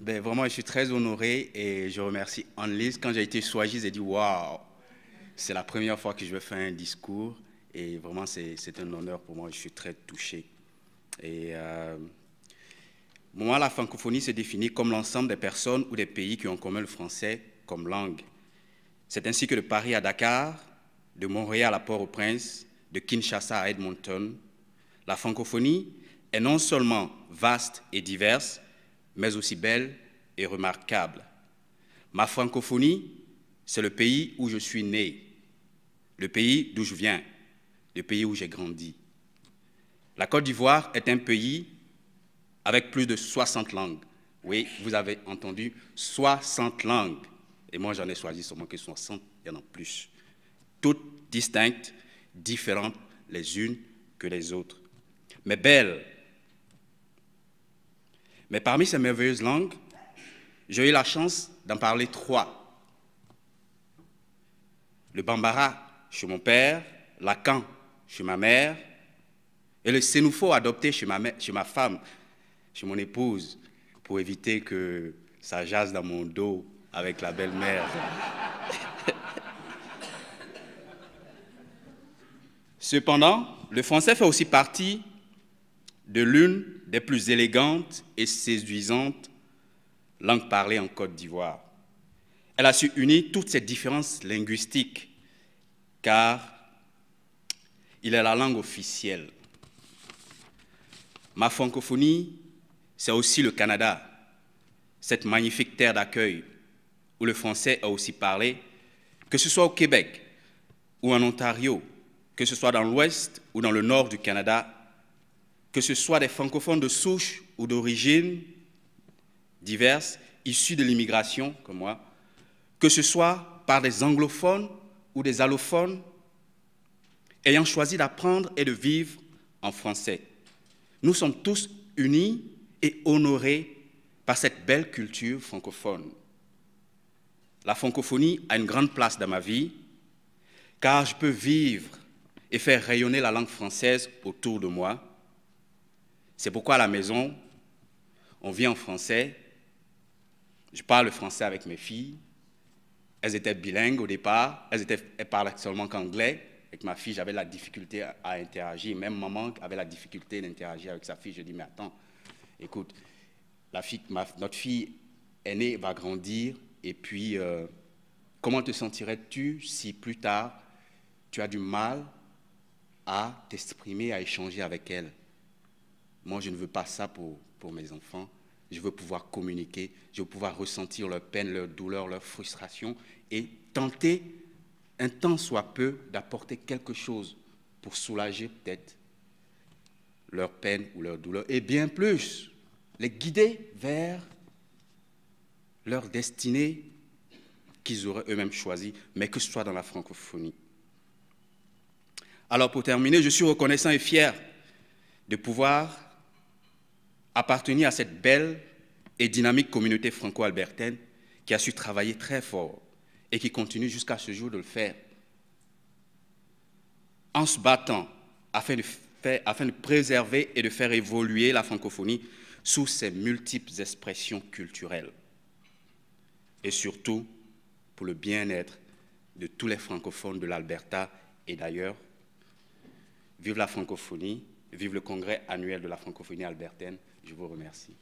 Ben, vraiment, je suis très honoré et je remercie Annelise. Quand j'ai été choisi, j'ai dit waouh, c'est la première fois que je vais faire un discours et vraiment, c'est un honneur pour moi. Je suis très touché. Et pour moi, la francophonie se définit comme l'ensemble des personnes ou des pays qui ont en commun le français comme langue. C'est ainsi que de Paris à Dakar, de Montréal à Port-au-Prince, de Kinshasa à Edmonton, la francophonie est non seulement vaste et diverse, mais aussi belle et remarquable. Ma francophonie, c'est le pays où je suis né, le pays d'où je viens, le pays où j'ai grandi. La Côte d'Ivoire est un pays avec plus de 60 langues. Oui, vous avez entendu, 60 langues. Et moi, j'en ai choisi seulement que 60, il y en a plus. Toutes distinctes, différentes les unes que les autres, mais belles. Mais parmi ces merveilleuses langues, j'ai eu la chance d'en parler 3. Le bambara chez mon père, l'akan chez ma mère, et le sénoufo adopté chez ma femme, chez mon épouse, pour éviter que ça jase dans mon dos avec la belle-mère. Cependant, le français fait aussi partie de l'une des plus élégantes et séduisantes langues parlées en Côte d'Ivoire. Elle a su unir toutes ces différences linguistiques, car il est la langue officielle. Ma francophonie, c'est aussi le Canada, cette magnifique terre d'accueil où le français est aussi parlé, que ce soit au Québec ou en Ontario, que ce soit dans l'ouest ou dans le nord du Canada, que ce soit des francophones de souche ou d'origine diverses, issus de l'immigration, comme moi, que ce soit par des anglophones ou des allophones, ayant choisi d'apprendre et de vivre en français. Nous sommes tous unis et honorés par cette belle culture francophone. La francophonie a une grande place dans ma vie, car je peux vivre et faire rayonner la langue française autour de moi. C'est pourquoi à la maison, on vit en français. Je parle français avec mes filles. Elles étaient bilingues au départ. Elles parlaient seulement qu'anglais. Avec ma fille, j'avais la difficulté à interagir. Même maman avait la difficulté d'interagir avec sa fille. Je dis, mais attends, écoute, notre fille aînée va grandir. Et puis, comment te sentirais-tu si plus tard, tu as du mal à t'exprimer, à échanger avec elle? Moi, je ne veux pas ça pour mes enfants. Je veux pouvoir communiquer, je veux pouvoir ressentir leur peine, leur douleur, leur frustration et tenter, un tant soit peu, d'apporter quelque chose pour soulager peut-être leur peine ou leur douleur. Et bien plus, les guider vers leur destinée qu'ils auraient eux-mêmes choisie, mais que ce soit dans la francophonie. Alors pour terminer, je suis reconnaissant et fier de pouvoir appartenir à cette belle et dynamique communauté franco-albertaine qui a su travailler très fort et qui continue jusqu'à ce jour de le faire, en se battant afin de préserver et de faire évoluer la francophonie sous ses multiples expressions culturelles. Et surtout, pour le bien-être de tous les francophones de l'Alberta et d'ailleurs. Vive la francophonie, vive le congrès annuel de la francophonie albertaine. Je vous remercie.